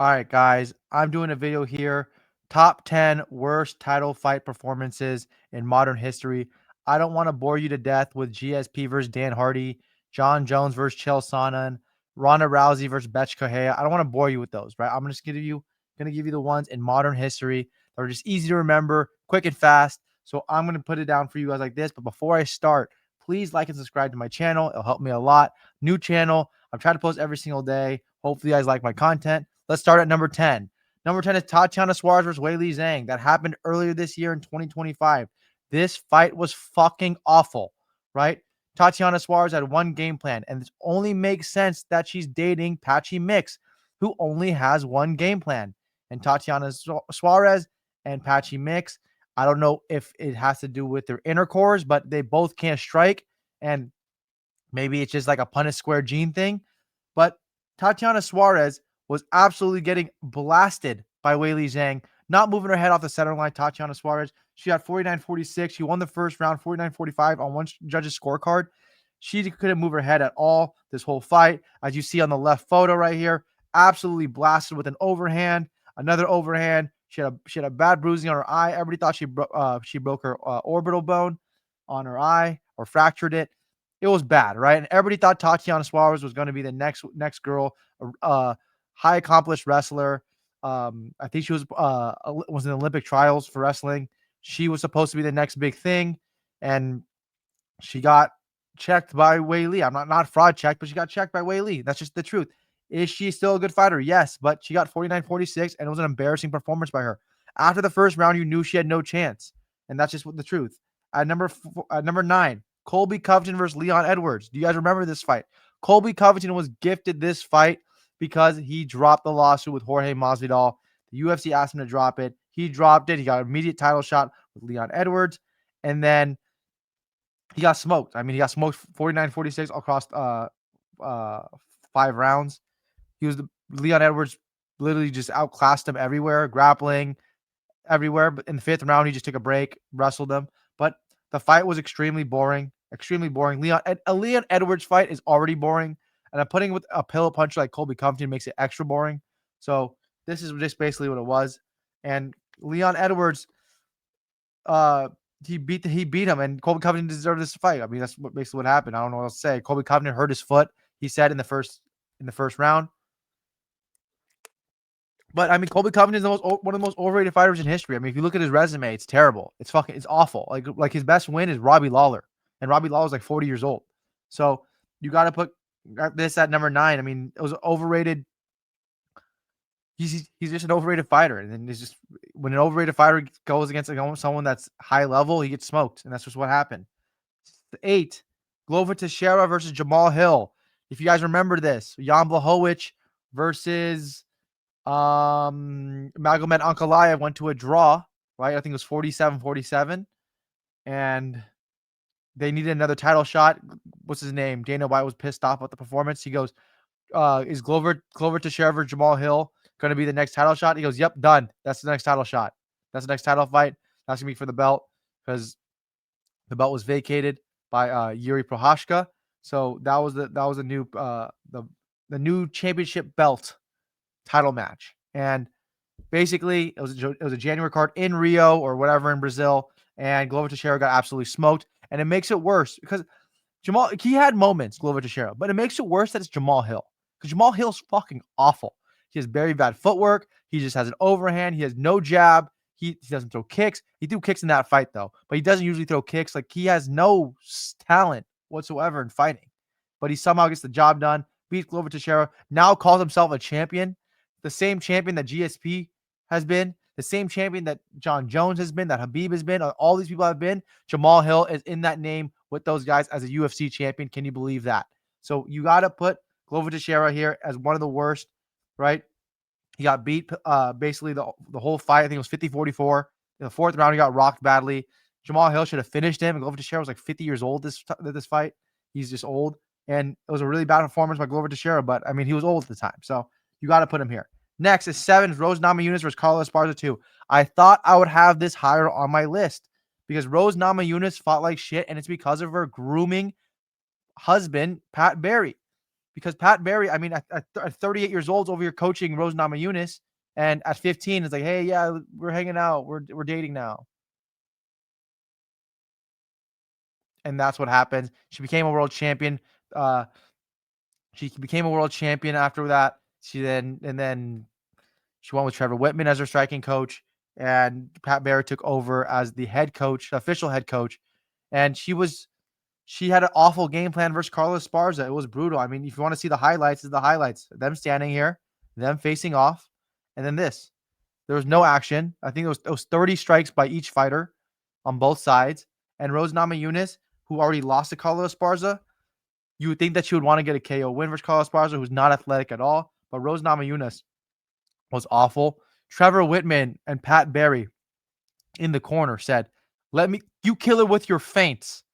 All right, guys, I'm doing a video here. Top 10 worst title fight performances in modern history. I don't want to bore you to death with GSP versus Dan Hardy, John Jones versus Chael Sonnen, Ronda Rousey versus Bethe Correia. I don't want to bore you with those, right? I'm just gonna give you the ones in modern history that are just easy to remember, quick and fast. So I'm gonna put it down for you guys like this. But before I start, please like and subscribe to my channel. It'll help me a lot. New channel. I'm trying to post every single day. Hopefully, you guys like my content. Let's start at number 10. Number 10 is Tatiana Suarez versus Weili Zhang. That happened earlier this year in 2025. This fight was fucking awful, right? Tatiana Suarez had one game plan, and this only makes sense that she's dating Patchy Mix, who only has one game plan. And Tatiana Suarez and Patchy Mix, I don't know if it has to do with their intercourse, but they both can't strike. And maybe it's just like a Punnett square gene thing. But Tatiana Suarez was absolutely getting blasted by Weili Zhang, not moving her head off the center line. Tatiana Suarez, she had 49-46. She won the first round, 49-45 on one judge's scorecard. She couldn't move her head at all this whole fight. As you see on the left photo right here, absolutely blasted with an overhand, another overhand. She had a bad bruising on her eye. Everybody thought she broke her orbital bone on her eye or fractured it. It was bad, right? And everybody thought Tatiana Suarez was going to be the next girl, high accomplished wrestler. I think she was in the Olympic trials for wrestling. She was supposed to be the next big thing, and she got checked by Weili. I'm not fraud checked, but she got checked by Weili. That's just the truth. Is she still a good fighter? Yes, but she got 49-46, and it was an embarrassing performance by her. After the first round, you knew she had no chance, and that's just the truth. At number 9, Colby Covington versus Leon Edwards. Do you guys remember this fight? Colby Covington was gifted this fight because he dropped the lawsuit with Jorge Masvidal. The UFC asked him to drop it. He dropped it. He got an immediate title shot with Leon Edwards, and then he got smoked. I mean, he got smoked 49-46 across 5 rounds. Leon Edwards literally just outclassed him everywhere, grappling everywhere. But in the 5th round, he just took a break, wrestled him. But the fight was extremely boring. Extremely boring. A Leon Edwards fight is already boring, and I'm putting with a pillow puncher like Colby Covington makes it extra boring. So this is just basically what it was. And Leon Edwards, he beat him, and Colby Covington deserved this fight. I mean, that's basically what happened. I don't know what else to say. Colby Covington hurt his foot. He said in the first round. But I mean, Colby Covington is one of the most overrated fighters in history. I mean, if you look at his resume, it's terrible. It's awful. Like his best win is Robbie Lawler, and Robbie Lawler's like 40 years old. So you got to put this at number 9. I mean, it was overrated. He's just an overrated fighter, and then it's just when an overrated fighter goes against someone that's high level, he gets smoked, and that's just what happened. 8, Glover Teixeira versus Jamal Hill. If you guys remember this, Jan Blachowicz versus Magomed Ankalaev went to a draw, right? I think it was 47-47, and they needed another title shot. What's his name? Dana White was pissed off about the performance. He goes, is Glover Teixeira versus Jamal Hill going to be the next title shot? He goes, yep, done. That's the next title shot. That's the next title fight. That's going to be for the belt because the belt was vacated by Yuri Prohashka. So that was the new championship belt title match. And basically, it was a January card in Rio or whatever in Brazil, and Glover Teixeira got absolutely smoked. And it makes it worse because he had moments, Glover Teixeira, but it makes it worse that it's Jamal Hill because Jamal Hill's fucking awful. He has very bad footwork. He just has an overhand. He has no jab. He doesn't throw kicks. He threw kicks in that fight though, but he doesn't usually throw kicks. Like he has no talent whatsoever in fighting, but he somehow gets the job done. Beats Glover Teixeira. Now calls himself a champion, the same champion that GSP has been, the same champion that John Jones has been, that Habib has been, all these people have been. Jamal Hill is in that name with those guys as a UFC champion. Can you believe that? So you got to put Glover Teixeira here as one of the worst, right? He got beat basically the whole fight. I think it was 50-44. In the 4th round, he got rocked badly. Jamal Hill should have finished him. And Glover Teixeira was like 50 years old this fight. He's just old. And it was a really bad performance by Glover Teixeira, but I mean, he was old at the time. So you got to put him here. Next is 7, Rose Namajunas versus Carlos Esparza 2. I thought I would have this higher on my list because Rose Namajunas fought like shit, and it's because of her grooming husband, Pat Barry. because Pat Barry, I mean, at 38 years old, over here coaching Rose Namajunas, and at 15, it's like, hey, yeah, we're hanging out, we're dating now, and that's what happens. She became a world champion. Uh, she became a world champion after that. Then she went with Trevor Whitman as her striking coach, and Pat Barry took over as the head coach, official head coach, and she had an awful game plan versus Carlos Esparza. It was brutal. I mean, if you want to see the highlights, is the highlights. Them standing here, them facing off, and then this. There was no action. I think it was 30 strikes by each fighter on both sides. And Rose Namajunas, who already lost to Carlos Esparza, you would think that she would want to get a KO win versus Carlos Esparza, who's not athletic at all. But Rose Namajunas was awful. Trevor Whitman and Pat Barry in the corner said, you kill her with your feints.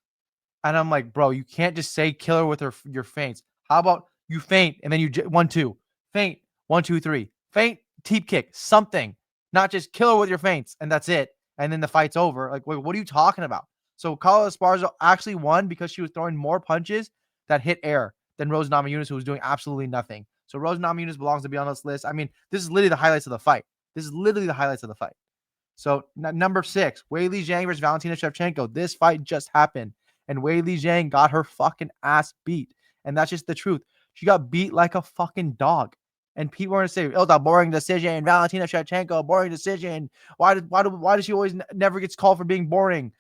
And I'm like, bro, you can't just say kill her with your feints. How about you feint and then you 1-2, feint 1-2-3, feint, teep kick, something, not just kill her with your feints and that's it. And then the fight's over. Like, wait, what are you talking about? So Carla Esparza actually won because she was throwing more punches that hit air than Rose Namajunas, who was doing absolutely nothing. So Rose Namajunas belongs to be on this list. I mean, this is literally the highlights of the fight. This is literally the highlights of the fight. So number 6, Weili Zhang versus Valentina Shevchenko. This fight just happened, and Weili Zhang got her fucking ass beat, and that's just the truth. She got beat like a fucking dog, and people are gonna say, "Oh, the boring decision, Valentina Shevchenko, boring decision. Why does she always never gets called for being boring?"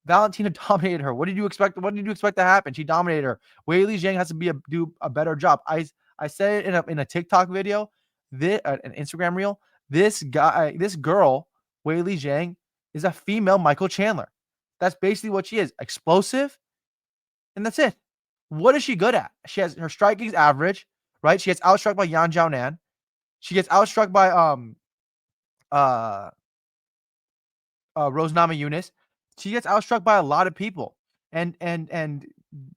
Valentina dominated her. What did you expect? What did you expect to happen? She dominated her. Weili Zhang has to do a better job. I said it in a TikTok video, an Instagram reel. This girl, Weili Zhang, is a female Michael Chandler. That's basically what she is. Explosive, and that's it. What is she good at? She has her striking's average, right? She gets outstruck by Yan Jiaonan. She gets outstruck by uh Rose Namajunas. She gets outstruck by a lot of people. And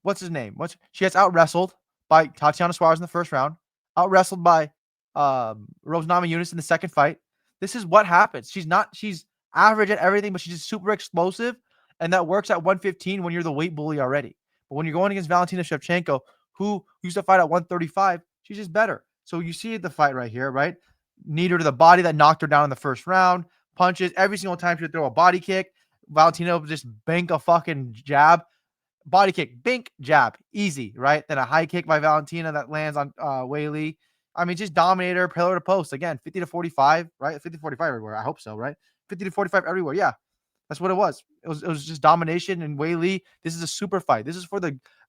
what's his name? She gets out wrestled by Tatiana Suarez in the first round, out wrestled by Rose Namajunas in the second fight. This is what happens. She's average at everything, but she's just super explosive, and that works at 115 when you're the weight bully already. But when you're going against Valentina Shevchenko, who used to fight at 135, she's just better. So you see the fight right here, right? Knee her to the body that knocked her down in the first round. Punches every single time she would throw a body kick. Valentina would just bank a fucking jab, body kick, bink, jab, easy, right? Then a high kick by Valentina that lands on Weili. I mean, just dominate her, pillar to post. Again, 50-45, right? 50-45 everywhere. I hope so, right? 50-45 everywhere. Yeah, that's what it was. It was just domination. And Weili, this is a super fight. This is for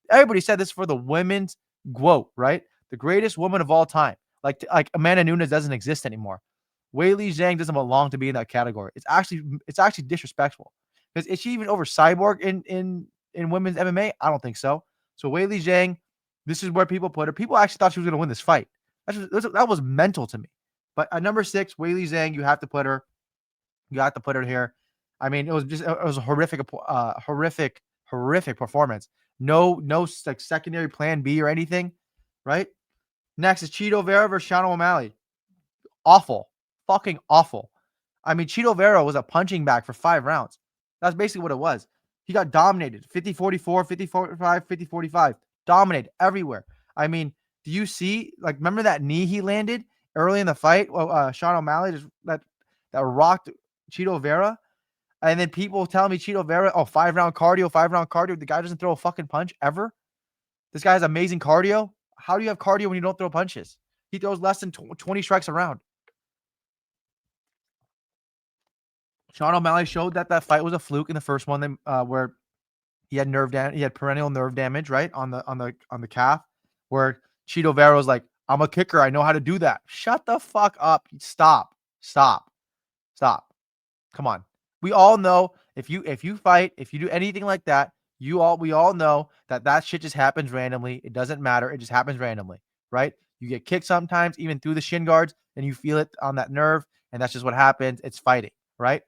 everybody said this is for the women's GOAT, right? The greatest woman of all time. Like Amanda Nunes doesn't exist anymore. Weili Zhang doesn't belong to be in that category. It's actually disrespectful. Because is she even over Cyborg in women's MMA? I don't think so. So Weili Zhang, this is where people put her. People actually thought she was going to win this fight. That was mental to me. But at number 6, Weili Zhang, you have to put her. You have to put her here. I mean, it was a horrific performance. No like secondary plan B or anything, right? Next is Cheeto Vera versus Sean O'Malley. Awful, fucking awful. I mean, Cheeto Vera was a punching bag for 5 rounds. That's basically what it was. He got dominated 50-44, 50-45, 50-45. Dominated everywhere. I mean, do you see, like, remember that knee he landed early in the fight? Well, Sean O'Malley just that rocked Cheeto Vera. And then people telling me Cheeto Vera, 5-round cardio. The guy doesn't throw a fucking punch ever. This guy has amazing cardio. How do you have cardio when you don't throw punches? He throws less than 20 strikes around. Sean O'Malley showed that fight was a fluke in the first one, where he had perennial nerve damage, right, on the calf, where Cheeto Vera was like, "I'm a kicker. I know how to do that." Shut the fuck up. Stop. Come on. We all know if you fight, if you do anything like that, we all know that shit just happens randomly. It doesn't matter. It just happens randomly, right? You get kicked sometimes, even through the shin guards, and you feel it on that nerve, and that's just what happens. It's fighting, right?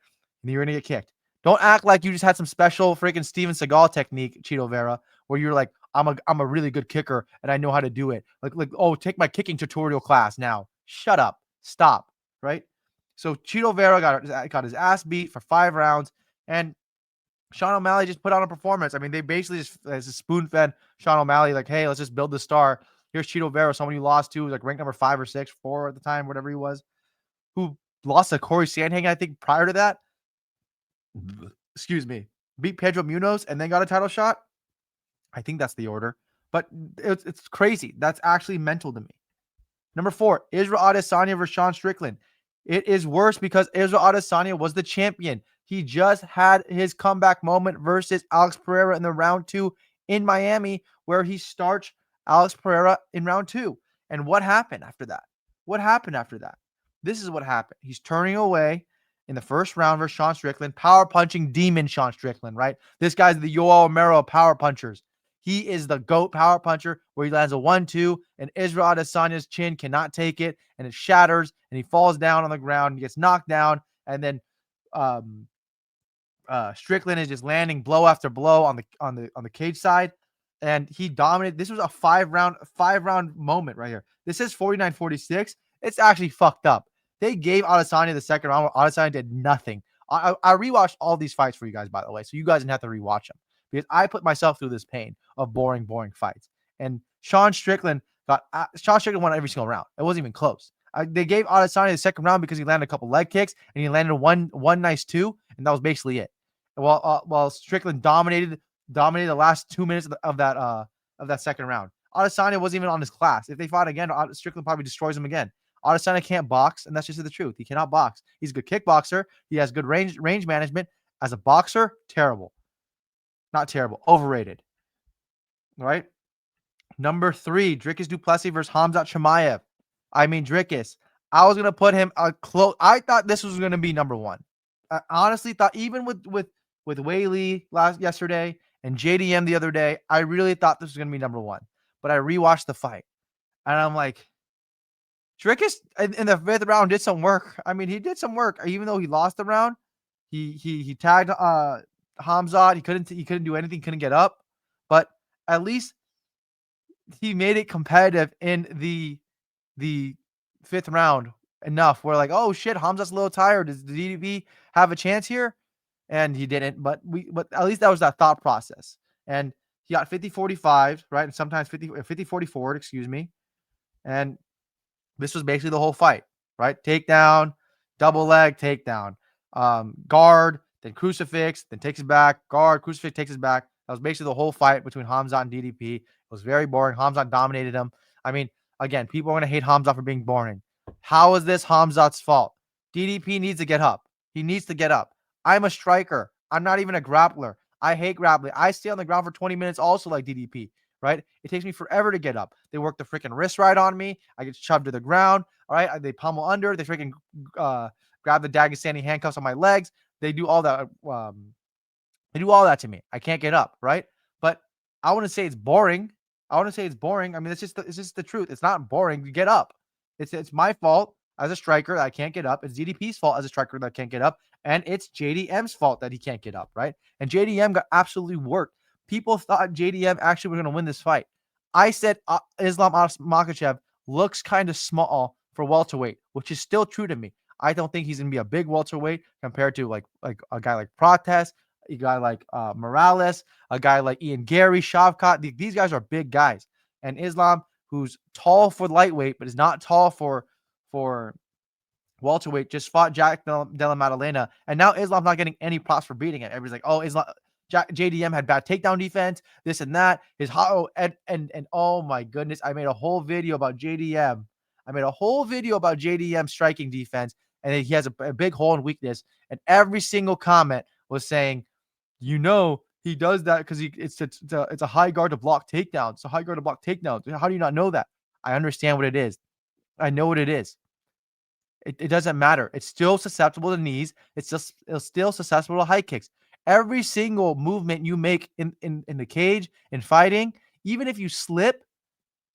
And you're gonna get kicked. Don't act like you just had some special freaking Steven Seagal technique, Cheeto Vera, where you're like, I'm a really good kicker and I know how to do it. Like, oh, take my kicking tutorial class now. Shut up. Stop. Right? So Cheeto Vera got his ass beat for 5 rounds, and Sean O'Malley just put on a performance. I mean, they basically just spoon fed Sean O'Malley like, hey, let's just build the star. Here's Chito Vera, someone you lost to, who was like ranked number 5 or 6, 4 at the time, whatever he was, who lost to Corey Sandhagen, I think, prior to that. Excuse me. Beat Pedro Munoz and then got a title shot. I think that's the order. But it's crazy. That's actually mental to me. Number 4, Israel Adesanya versus Sean Strickland. It is worse because Israel Adesanya was the champion. He just had his comeback moment versus Alex Pereira in the round 2 in Miami, where he starched Alex Pereira in round 2. And what happened after that? What happened after that? This is what happened. He's turning away in the first round versus Sean Strickland, power punching demon Sean Strickland, right? This guy's the Yoel Romero of power punchers. He is the GOAT power puncher where he lands a 1-2 and Israel Adesanya's chin cannot take it and it shatters and he falls down on the ground and he gets knocked down. And then Strickland is just landing blow after blow on the cage side. And he dominated. This was a five round moment right here. This is 49-46. It's actually fucked up. They gave Adesanya the second round where Adesanya did nothing. I rewatched all these fights for you guys, by the way, so you guys didn't have to rewatch them because I put myself through this pain of boring fights. And Sean Strickland won every single round. It wasn't even close. They gave Adesanya the second round because he landed a couple leg kicks and he landed one nice 2, and that was basically it. While Strickland dominated the last 2 minutes of that second round. Adesanya wasn't even on his class. If they fought again, Strickland probably destroys him again. Adesanya can't box, and that's just the truth. He cannot box. He's a good kickboxer. He has good range management. As a boxer, terrible. Not terrible. Overrated. All right? Number 3, Dricus du Plessis versus Khamzat Chimaev. I mean, Dricus. I was going to put him close. I thought this was going to be number 1. I honestly thought, even with Weili yesterday and JDM the other day, I really thought this was going to be number 1. But I rewatched the fight, and I'm like, Dricus in the 5th round did some work. I mean, he did some work. Even though he lost the round, he tagged Khamzat. He couldn't do anything, couldn't get up. But at least he made it competitive in the 5th round enough where like, oh shit, Khamzat's a little tired. Does the DDP have a chance here? And he didn't, but at least that was that thought process. And he got 50-45, right? And sometimes 50-44, excuse me. And this was basically the whole fight, right? Takedown, double leg, takedown, guard, then crucifix, then takes it back, guard, crucifix, takes it back. That was basically the whole fight between Khamzat and DDP. It was very boring. Khamzat dominated him. I mean, again, people are going to hate Khamzat for being boring. How is this Khamzat's fault? DDP needs to get up. He needs to get up. I'm a striker. I'm not even a grappler. I hate grappling. I stay on the ground for 20 minutes also like DDP, right? It takes me forever to get up. They work the freaking wrist right on me. I get shoved to the ground, all right? They pummel under. They freaking grab the Dagestani handcuffs on my legs. They do all that. They do all that to me. I can't get up, right? But I want to say it's boring. I mean, it's just the truth. It's not boring. You get up. It's my fault as a striker that I can't get up. It's DDP's fault as a striker that can't get up. And it's JDM's fault that he can't get up, right? And JDM got absolutely worked. People thought JDM actually was going to win this fight. I said Islam Makhachev looks kind of small for welterweight, which is still true to me. I don't think he's going to be a big welterweight compared to like a guy like Prates, a guy like Morales, a guy like Ian Gary, Shavkat. These guys are big guys. And Islam, who's tall for lightweight, but is not tall for welterweight, just fought Jack Della Maddalena, and now Islam's not getting any props for beating him. Everybody's like, oh, JDM had bad takedown defense, this and that. And oh my goodness, I made a whole video about JDM. Striking defense, and he has a big hole and weakness. And every single comment was saying, he does that because it's a high guard to block takedowns. It's a high guard to block takedowns. How do you not know that? I understand what it is. I know what it is. It doesn't matter. It's still susceptible to knees. It's still susceptible to high kicks. Every single movement you make in the cage, in fighting, even if you slip,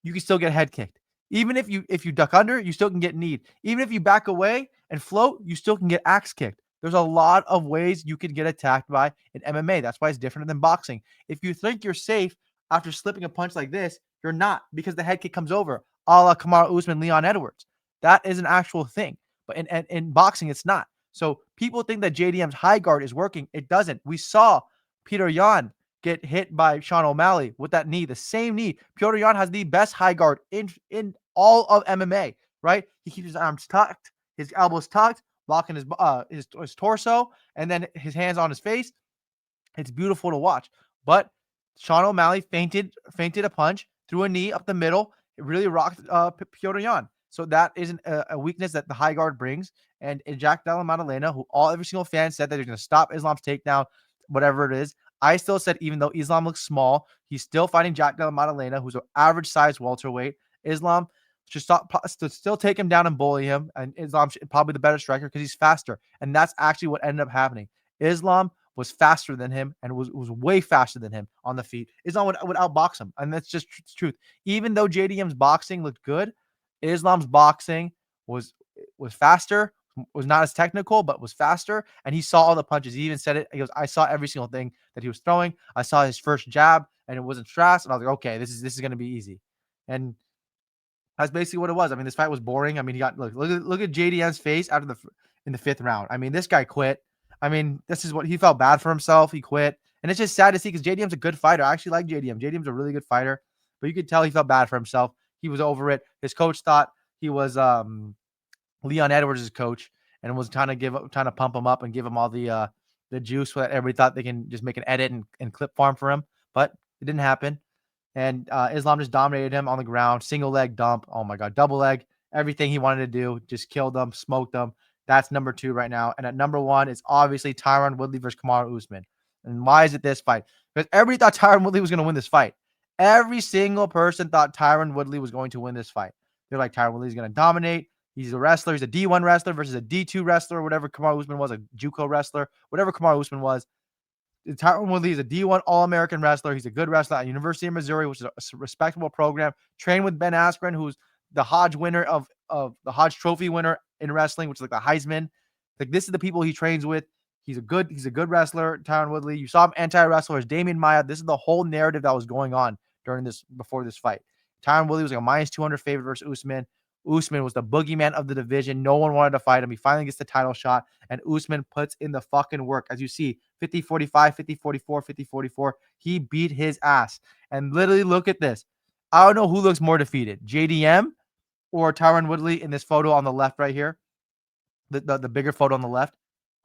you can still get head kicked. Even if you duck under, you still can get kneed. Even if you back away and float, you still can get axe kicked. There's a lot of ways you can get attacked by in MMA. That's why it's different than boxing. If you think you're safe after slipping a punch like this, you're not, because the head kick comes over, a la Kamaru Usman, Leon Edwards. That is an actual thing. But in boxing, it's not. So people think that JDM's high guard is working. It doesn't. We saw Peter Yan get hit by Sean O'Malley with that knee, the same knee. Petr Yan has the best high guard in all of MMA, right? He keeps his arms tucked, his elbows tucked, blocking his torso, and then his hands on his face. It's beautiful to watch. But Sean O'Malley feinted a punch, threw a knee up the middle. It really rocked Petr Yan. So that is a weakness that the high guard brings. And Jack Della Maddalena, who every single fan said that they're going to stop Islam's takedown, whatever it is. I still said even though Islam looks small, he's still fighting Jack Della Maddalena, who's an average size welterweight. Islam should still take him down and bully him. And Islam probably the better striker because he's faster. And that's actually what ended up happening. Islam was faster than him and was way faster than him on the feet. Islam would outbox him. And that's just truth. Even though JDM's boxing looked good, Islam's boxing was faster, was not as technical, but was faster. And he saw all the punches. He even said it. He goes, I saw every single thing that he was throwing. I saw his first jab and it wasn't fast. And I was like, okay, this is going to be easy. And that's basically what it was. I mean, this fight was boring. I mean, he got look at JDM's face after in the 5th round. I mean, this guy quit. I mean, this is what he felt bad for himself. He quit. And it's just sad to see because JDM's a good fighter. I actually like JDM. JDM's a really good fighter, but you could tell he felt bad for himself. He was over it. His coach thought he was Leon Edwards' coach and was trying to pump him up and give him all the juice so that everybody thought they can just make an edit and clip farm for him. But it didn't happen. And Islam just dominated him on the ground. Single leg dump. Oh my God. Double leg. Everything he wanted to do. Just killed them. Smoked them. That's number 2 right now. And at number 1 is obviously Tyron Woodley versus Kamaru Usman. And why is it this fight? Because everybody thought Tyron Woodley was going to win this fight. Every single person thought Tyron Woodley was going to win this fight. They're like, Tyron Woodley's going to dominate. He's a wrestler. He's a D1 wrestler versus a D2 wrestler, whatever Kamaru Usman was, a JUCO wrestler, whatever Kamaru Usman was. Tyron Woodley is a D1 All-American wrestler. He's a good wrestler at University of Missouri, which is a respectable program. Trained with Ben Askren, who's the Hodge winner of the Hodge Trophy winner in wrestling, which is like the Heisman. Like this is the people he trains with. He's a good wrestler, Tyron Woodley. You saw him anti-wrestler as Damian Maia. This is the whole narrative that was going on before this fight. Tyron Woodley was like a -200 favorite versus Usman. Usman was the boogeyman of the division. No one wanted to fight him. He finally gets the title shot, and Usman puts in the fucking work. As you see, 50-45, 50-44, 50-44. He beat his ass. And literally, look at this. I don't know who looks more defeated, JDM or Tyron Woodley in this photo on the left right here, the bigger photo on the left.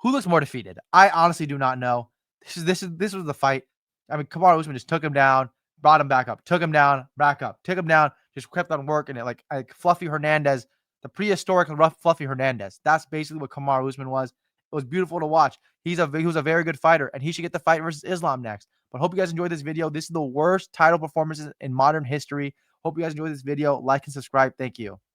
Who looks more defeated? I honestly do not know. This was the fight. I mean, Kamaru Usman just took him down, brought him back up, took him down, back up, took him down, just kept on working it like Fluffy Hernandez, the prehistoric rough Fluffy Hernandez. That's basically what Kamaru Usman was. It was beautiful to watch. He was a very good fighter, and he should get the fight versus Islam next. But hope you guys enjoyed this video. This is the worst title performances in modern history. Hope you guys enjoyed this video. Like and subscribe. Thank you.